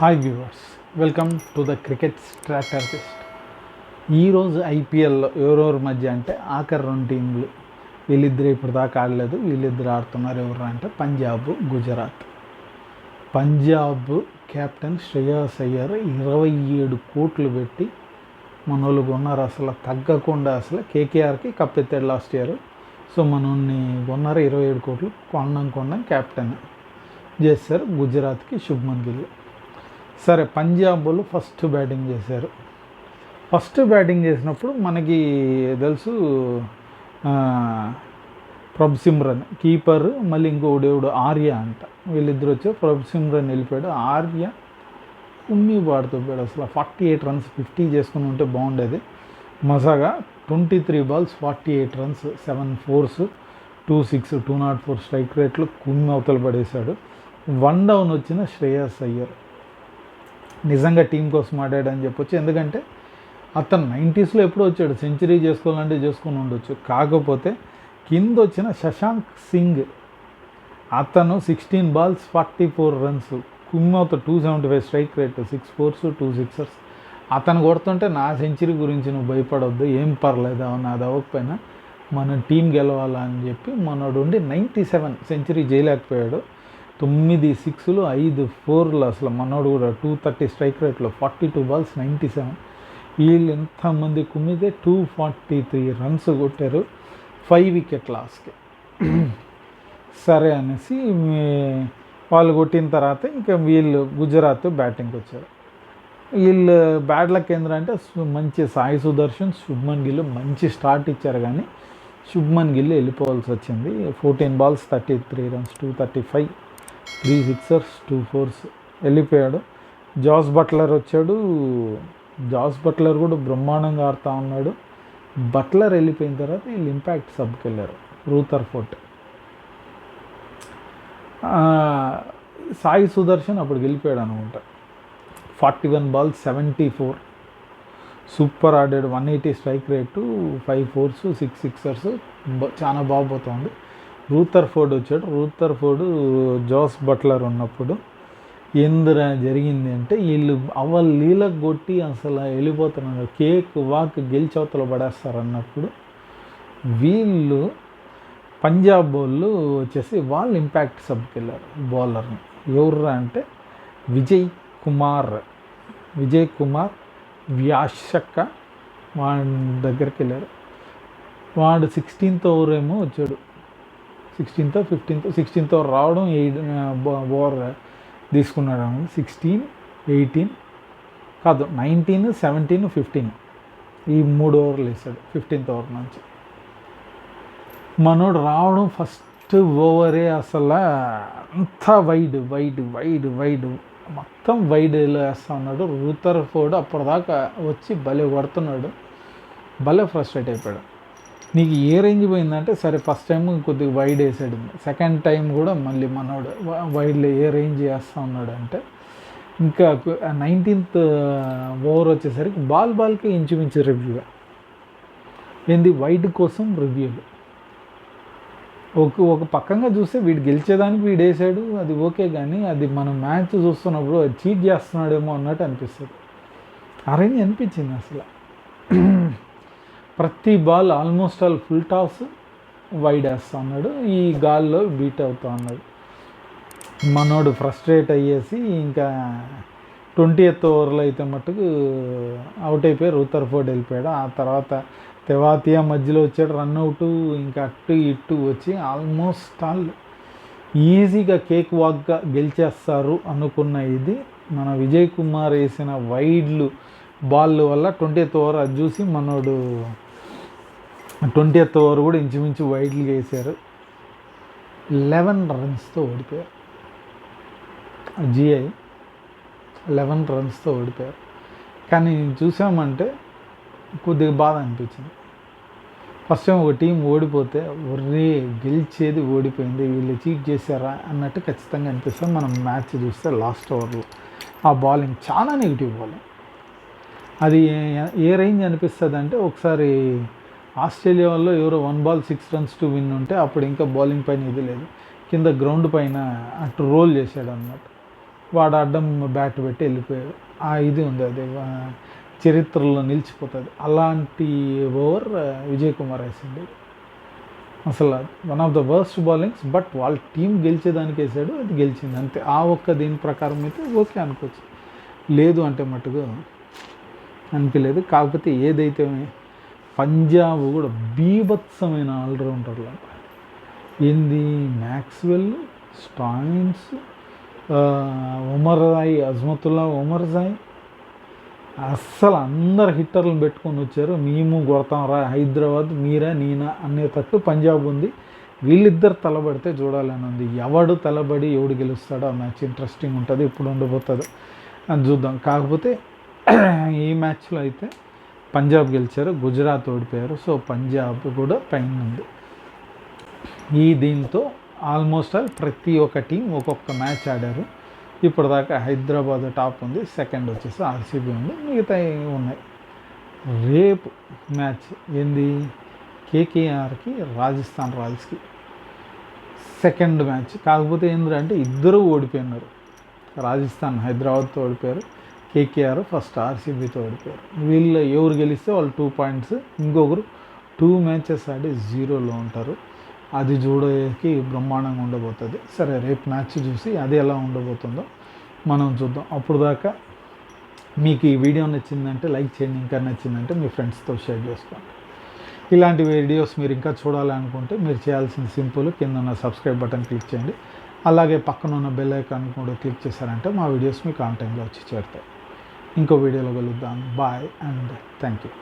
Hi viewers, welcome to the cricket strategist. ఈరోజు ఐపీఎల్లో ఎవరెవరి మధ్య అంటే ఆఖరి రెండు టీంలు, వీళ్ళిద్దరు ఇప్పుడు దాకా ఆడలేదు, వీళ్ళిద్దరు ఆడుతున్నారు. ఎవరు అంటే పంజాబ్, గుజరాత్. పంజాబ్ కెప్టెన్ శ్రేయస్ అయ్యర్ 27 కోట్లు పెట్టి మన వాళ్ళు కొన్నారు. అసలు తగ్గకుండా అసలు కేకేఆర్కి కప్పెత్తాడు లాస్ట్ ఇయర్. సో మనల్ని కొన్నారు 27 కోట్లు. కొండం కెప్టెన్ చేశారు. గుజరాత్కి శుభ్మన్ గిల్. సరే, పంజాబ్ వాళ్ళు ఫస్ట్ బ్యాటింగ్ చేశారు. ఫస్ట్ బ్యాటింగ్ చేసినప్పుడు మనకి తెలుసు ప్రభ్ సిమ్రన్ కీపర్, మళ్ళీ ఇంకోడేవుడు ఆర్య అంట, వీళ్ళిద్దరు వచ్చారు. ప్రభ్ సిమ్రన్ వెళ్ళిపోయాడు. ఆర్య కుమ్మి పాడుతూ పోయాడు. అసలు 48 రన్స్ 50 చేసుకుని ఉంటే బాగుండేది. మజాగా 23 balls 48 runs, 7 4s, 2 6, 204 స్ట్రైక్ రేట్లు కుమ్మి అవతల పడేశాడు. 1 down వచ్చిన శ్రేయస్ అయ్యర్ నిజంగా టీం కోసం ఆడాడని చెప్పొచ్చు. ఎందుకంటే అతను 90sలో ఎప్పుడో వచ్చాడు, సెంచరీ చేసుకోవాలంటే చేసుకుని ఉండొచ్చు. కాకపోతే కింద వచ్చిన శశాంక్ సింగ్, అతను 16 balls 44 runs, కుమ్మవుత 275 strike rate, 6 4s 2 6s. అతను కొడుతుంటే నా సెంచరీ గురించి నువ్వు భయపడవద్దు, ఏం పర్లేదు, నాది అవ్వకపోయినా మన టీం గెలవాలా అని చెప్పి మనోడు ఉండి 97 సెంచరీ చేయలేకపోయాడు. 9 6లు 5 4లు. అసలు మనోడు కూడా 230 స్ట్రైక్ రేట్లో 42 balls 97. వీళ్ళు ఎంతమంది కుమ్మితే 243 runs కొట్టారు, 5 wicket లాస్కి. సరే అనేసి వాళ్ళు కొట్టిన తర్వాత ఇంకా వీళ్ళు గుజరాత్ బ్యాటింగ్కి వచ్చారు. వీళ్ళు బ్యాడ్ లక్ ఏంటంటే మంచి సాయి సుదర్శన్, శుభ్మన్ గిల్ మంచి స్టార్ట్ ఇచ్చారు, కానీ శుభ్మన్ గిల్ వెళ్ళిపోవాల్సి వచ్చింది. 14 balls 33 runs, 235, 3 6s 2 4s వెళ్ళిపోయాడు. జాస్ బట్లర్ వచ్చాడు. జాస్ బట్లర్ కూడా బ్రహ్మాండంగా ఆడుతూ ఉన్నాడు. బట్లర్ వెళ్ళిపోయిన తర్వాత వీళ్ళు ఇంపాక్ట్ సబ్కి వెళ్ళారు. రూథర్ఫోర్డ్, సాయి సుదర్శన్ అప్పుడు వెళ్ళిపోయాడు అనుకుంటా. 41 balls 74, సూపర్ ఆడాడు. 180 స్ట్రైక్ రేటు, 5 4s 6 6s, చాలా బాగుపోతుంది. రూథర్ఫోర్డ్ వచ్చాడు. రూథర్ఫోర్డ్ జాస్ బట్లర్ ఉన్నప్పుడు ఎందుకు జరిగింది అంటే వీళ్ళు లీలకు కొట్టి అసలు వెళ్ళిపోతున్నారు, కేక్ వాక్ గెలిచవతలు పడేస్తారు అన్నప్పుడు వీళ్ళు పంజాబ్ వాళ్ళు వచ్చేసి వాళ్ళు ఇంపాక్ట్ సబ్కి వెళ్ళారు. బౌలర్ని ఎవరు అంటే విజయ్ కుమార్ వ్యాషక్క వాడి దగ్గరికి వెళ్ళారు. వాడు 16th ఓవర్ ఏమో వచ్చాడు. 16th ఓవర్ రావడం, 8 ఓవర్ తీసుకున్నాడు. 16 18 కాదు 19 17 15 ఈ 3 ఓవర్లు వేసాడు 15th ఓవర్ నుంచి. మనోడు రావడం ఫస్ట్ ఓవరే అసలు అంతా వైడ్ మొత్తం వైడ్లో వేస్తూ ఉన్నాడు. రూథర్ఫోర్డ్ అప్పటిదాకా వచ్చి భలే కొడుతున్నాడు, భలే ఫ్రస్ట్రేట్ అయిపోయాడు. నీకు ఏ రేంజ్ పోయిందంటే సరే, ఫస్ట్ టైం కొద్దిగా వైడ్ వేసాడు, సెకండ్ టైం కూడా మళ్ళీ మనోడు వైడ్లో ఏ రేంజ్ వేస్తూ ఉన్నాడు అంటే ఇంకా 19th ఓవర్ వచ్చేసరికి బాల్కి ఇంచుమించు రివ్యూగా ఏంది వైడ్ కోసం రివ్యూలు. ఒక పక్కంగా చూస్తే వీడు గెలిచేదానికి వీడు వేసాడు, అది ఓకే, కానీ అది మనం మ్యాచ్ చూస్తున్నప్పుడు అది చీట్ చేస్తున్నాడేమో అన్నట్టు అనిపిస్తుంది. ఆ రేంజ్ అనిపించింది అసలు. ప్రతి ball almost all full toss wide వేస్తూ ఉన్నాడు, ఈ గాల్లో బీట్ అవుతూ ఉన్నాడు. మనోడు ఫ్రస్ట్రేట్ అయ్యేసి ఇంకా 20th ఓవర్లో అయితే మట్టుకు అవుట్ అయిపోయి రూథర్ఫోర్డ్ వెళ్ళిపోయాడు. ఆ తర్వాత తెవాతియా మధ్యలో వచ్చాడు, రన్అవుట్, ఇంకా అటు ఇటు వచ్చి ఆల్మోస్ట్ ఆల్ ఈజీగా కేక్ వాక్గా గెలిచేస్తారు అనుకున్న ఇది మన విజయ్ కుమార్ వేసిన వైడ్లు బాల్ వల్ల 20th ఓవర్ అది చూసి మనోడు 20th ఓవర్ కూడా ఇంచుమించు వైడ్లుగా వేశారు. 11 runsతో ఓడిపోయారు. జిఐ 11 runsతో ఓడిపోయారు. కానీ చూసామంటే కొద్దిగా బాధ అనిపించింది. ఫస్ట్ టైం ఒక టీం ఓడిపోతే ఒర్రే గెలిచేది ఓడిపోయింది, వీళ్ళు చీట్ చేశారా అన్నట్టు ఖచ్చితంగా అనిపిస్తుంది. మనం మ్యాచ్ చూస్తే లాస్ట్ ఓవర్లో ఆ బౌలింగ్ చాలా నెగిటివ్ బౌలింగ్. అది ఏ రేంజ్ అనిపిస్తుంది అంటే ఒకసారి ఆస్ట్రేలియా వాళ్ళు ఎవరో 1 ball 6 runs to win ఉంటే అప్పుడు ఇంకా బౌలింగ్ పైన ఇది లేదు, కింద గ్రౌండ్ పైన అటు రోల్ చేశాడు అన్నమాట. వాడు అడ్డం బ్యాట్ పెట్టి వెళ్ళిపోయాడు. ఇది ఉంది, అది చరిత్రలో నిలిచిపోతుంది. అలాంటి ఓవర్ విజయ్ కుమార్ వేసింది. అసలు one of the worst bowlings, but వాళ్ళ టీం గెలిచేదానికి వేసాడు, అది గెలిచింది అంతే. దీని ప్రకారం అయితే ఓకే అనుకోవచ్చు, లేదు అంటే మట్టుగా అనిపించలేదు. కాకపోతే ఏదైతే పంజాబ్ కూడా బీభత్సమైన ఆల్రౌండర్లు ఏంది, మ్యాక్స్వెల్, స్టాయిన్స్, ఉమర్జాయ్, అజ్మతుల్లా ఉమర్జాయ్, అస్సలు అందరు హిట్టర్లను పెట్టుకొని వచ్చారు. మేము కొడతాం రా హైదరాబాద్, మీరా నేనా అనేటట్టు పంజాబ్ ఉంది. వీళ్ళిద్దరు తలబడితే చూడాలని ఉంది. ఎవడు తలబడి ఎవడు గెలుస్తాడో ఆ మ్యాచ్ ఇంట్రెస్టింగ్ ఉంటుంది, ఇప్పుడు ఉండబోతుంది అని చూద్దాం. కాకపోతే ఈ మ్యాచ్లో అయితే పంజాబ్ గెలిచారు, గుజరాత్ ఓడిపోయారు. సో పంజాబ్ కూడా పైన ఉంది. దీంతో ఆల్మోస్ట్ ప్రతి ఒక్క టీం ఒక్కొక్క మ్యాచ్ ఆడారు. ఇప్పటిదాకా హైదరాబాద్ టాప్ ఉంది, సెకండ్ వచ్చేసి ఆర్సీబీ ఉంది, మిగతా ఉన్నాయి. రేపు మ్యాచ్ ఏంది, కేకేఆర్కి రాజస్థాన్ రాయల్స్కి సెకండ్ మ్యాచ్. కాకపోతే ఏంటంటే ఇద్దరు ఓడిపోయినారు. రాజస్థాన్ హైదరాబాద్తో ఓడిపోయారు, కేకేఆర్ ఫస్ట్ ఆర్సీబీతో ఓడిపోయారు. వీళ్ళు ఎవరు గెలిస్తే వాళ్ళు 2 పాయింట్స్, ఇంకొకరు 2 మ్యాచెస్ ఆడి 0లో ఉంటారు. అది చూడడానికి బ్రహ్మాండంగా ఉండబోతుంది. సరే, రేపు మ్యాచ్ చూసి అది ఎలా ఉండబోతుందో మనం చూద్దాం. అప్పుడు దాకా మీకు ఈ వీడియో నచ్చిందంటే లైక్ చేయండి, ఇంకా నచ్చిందంటే మీ ఫ్రెండ్స్తో షేర్ చేసుకోండి. ఇలాంటి వీడియోస్ మీరు ఇంకా చూడాలనుకుంటే మీరు చేయాల్సిన సింపుల్, కింద ఉన్న సబ్స్క్రైబ్ బటన్ క్లిక్ చేయండి. అలాగే పక్కన ఉన్న బెల్ ఐకాన్ కూడా క్లిక్ చేశారంటే మా వీడియోస్ మీకు ఆన్ టైంలో వచ్చి చేరుతాయి. ఇంకో వీడియోలో కలుద్దాం. Bye and thank you.